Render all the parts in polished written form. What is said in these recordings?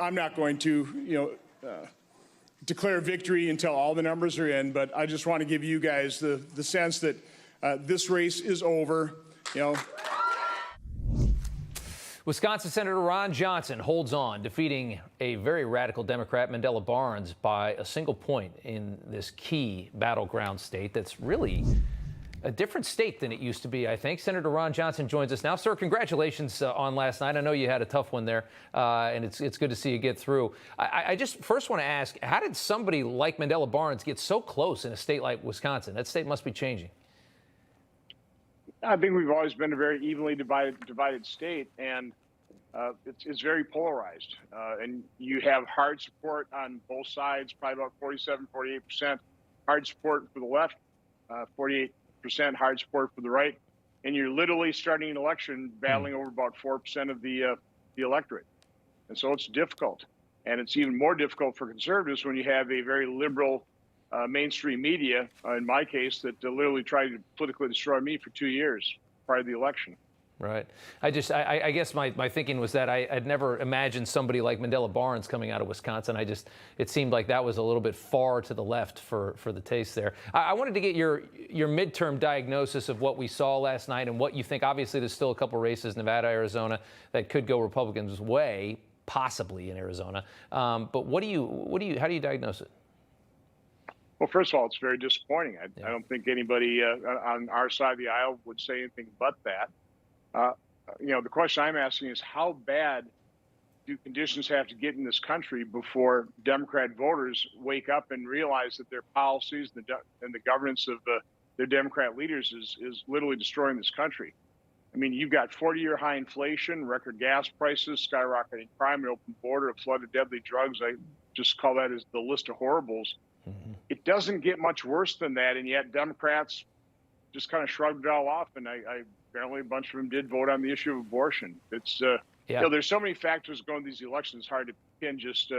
I'm not going to, declare victory until all the numbers are in, but I just want to give you guys the sense that this race is over. Wisconsin Senator Ron Johnson holds on, defeating a very radical Democrat, Mandela Barnes, by a single point in this key battleground state that's really a different state than it used to be, I think. Senator Ron Johnson joins us now. Sir, congratulations on last night. I know you had a tough one there, and it's good to see you get through. I just first want to ask, how did somebody like Mandela Barnes get so close in a state like Wisconsin? That state must be changing. I think we've always been a very evenly divided state, and it's very polarized. And you have hard support on both sides, probably about 47, 48%. Hard support for the left, 48% hard support for the right. And you're literally starting an election battling over about 4% of the electorate. And so it's difficult. And it's even more difficult for conservatives when you have a very liberal mainstream media, in my case, that literally tried to politically destroy me for 2 years prior to the election. Right. I guess my thinking was that I'd never imagined somebody like Mandela Barnes coming out of Wisconsin. It seemed like that was a little bit far to the left for the taste there. I wanted to get your midterm diagnosis of what we saw last night and what you think. Obviously, there's still a couple races, Nevada, Arizona, that could go Republicans' way, possibly in Arizona. But how do you diagnose it? Well, first of all, it's very disappointing. I don't think anybody on our side of the aisle would say anything but that. The question I'm asking is, how bad do conditions have to get in this country before Democrat voters wake up and realize that their policies and the governance of their Democrat leaders is literally destroying this country? I mean, you've got 40-year high inflation, record gas prices, skyrocketing crime, an open border, a flood of deadly drugs. I just call that as the list of horribles. Mm-hmm. It doesn't get much worse than that, and yet Democrats just kind of shrugged it all off, and apparently a bunch of them did vote on the issue of abortion. It's there's so many factors going to these elections. It's hard to pin just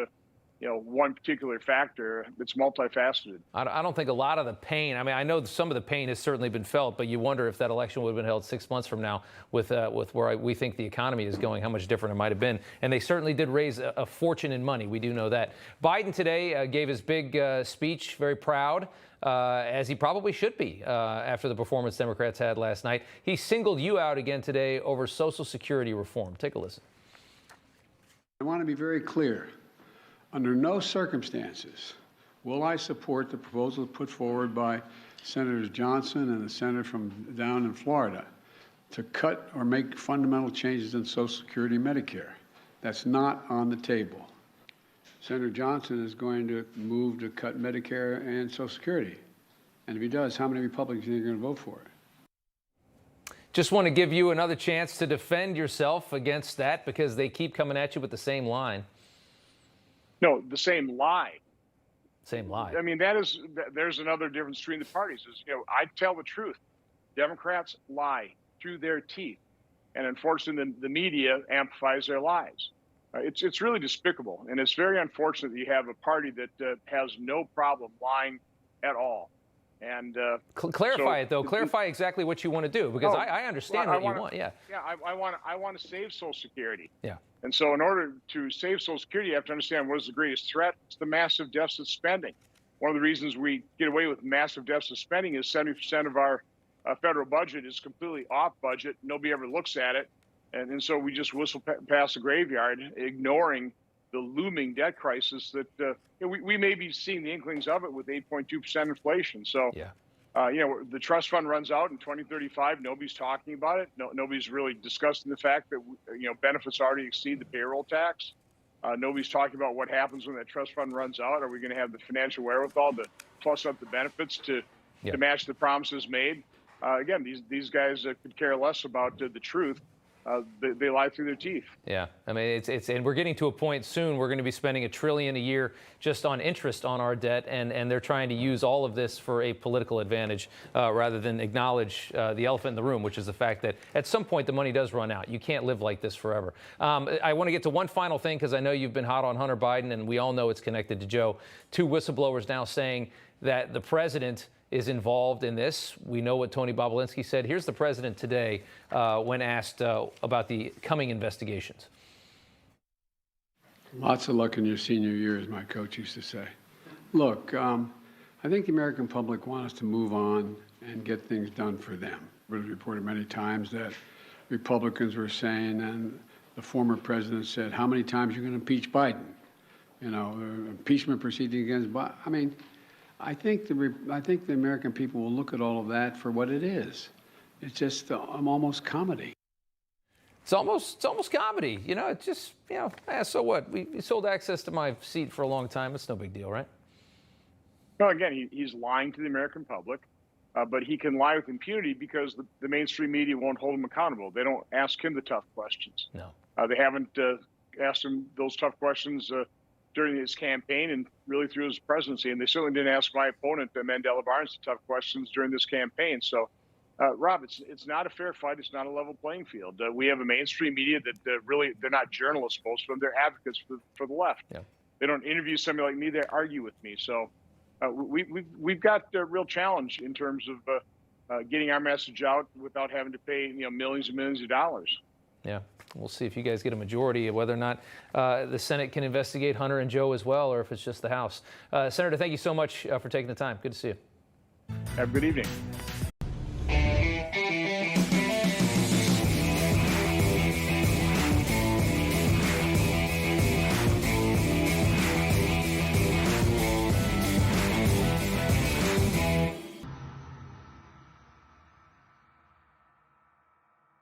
one particular factor. It's multifaceted. I don't think a lot of the pain. I mean, I know some of the pain has certainly been felt, but you wonder if that election would have been held 6 months from now, with where we think the economy is going, how much different it might have been. And they certainly did raise a fortune in money. We do know that. Biden today gave his big speech, very proud, as he probably should be after the performance Democrats had last night. He singled you out again today over Social Security reform. Take a listen. I want to be very clear. Under no circumstances will I support the proposal put forward by Senators Johnson and the senator from down in Florida to cut or make fundamental changes in Social Security and Medicare. That's not on the table. Senator Johnson is going to move to cut Medicare and Social Security. And if he does, how many Republicans are going to vote for it? Just want to give you another chance to defend yourself against that, because they keep coming at you with the same line. No, the same lie. Same lie. I mean, there's another difference between the parties. I tell the truth. Democrats lie through their teeth. And unfortunately, the media amplifies their lies. It's really despicable. And it's very unfortunate that you have a party that has no problem lying at all. And clarify it, though. Clarify exactly what you want to do, because I understand what you want. Yeah. Yeah, I want to save Social Security. Yeah. And so in order to save Social Security, you have to understand what is the greatest threat. It's the massive deficit spending. One of the reasons we get away with massive deficit spending is 70% of our federal budget is completely off budget. Nobody ever looks at it. And so we just whistle past the graveyard, ignoring the looming debt crisis that we may be seeing the inklings of it with 8.2% inflation. So, the trust fund runs out in 2035. Nobody's talking about it. Nobody's really discussing the fact that, benefits already exceed the payroll tax. Nobody's talking about what happens when that trust fund runs out. Are we going to have the financial wherewithal to plus up the benefits to match the promises made? Again, these guys could care less about the truth. They lie through their teeth. Yeah, I mean, and we're getting to a point soon. We're going to be spending $1 trillion a year just on interest on our debt, and they're trying to use all of this for a political advantage rather than acknowledge the elephant in the room, which is the fact that at some point the money does run out. You can't live like this forever. I want to get to one final thing, because I know you've been hot on Hunter Biden, and we all know it's connected to Joe. 2 whistleblowers now saying that the president is involved in this. We know what Tony Bobulinski said. Here's the president today when asked about the coming investigations. Lots of luck in your senior year, as my coach used to say. Look, I think the American public want us to move on and get things done for them. It was reported many times that Republicans were saying, and the former president said, how many times are you going to impeach Biden? You know, impeachment proceeding against Biden. I mean, I think the American people will look at all of that for what it is. It's just almost comedy. It's almost comedy. You know, it's just, you know, so what? We sold access to my seat for a long time. It's no big deal, right? Well, again, he's lying to the American public, but he can lie with impunity because the mainstream media won't hold him accountable. They don't ask him the tough questions. No. They haven't asked him those tough questions during his campaign and really through his presidency. And they certainly didn't ask my opponent, Mandela Barnes, the tough questions during this campaign. So, Rob, it's not a fair fight. It's not a level playing field. We have a mainstream media that really, they're not journalists, most of them. They're advocates for the left. Yeah. They don't interview somebody like me. They argue with me. So we've got a real challenge in terms of getting our message out without having to pay millions and millions of dollars. Yeah, we'll see if you guys get a majority of whether or not the Senate can investigate Hunter and Joe as well, or if it's just the House. Senator, thank you so much for taking the time. Good to see you. Have a good evening.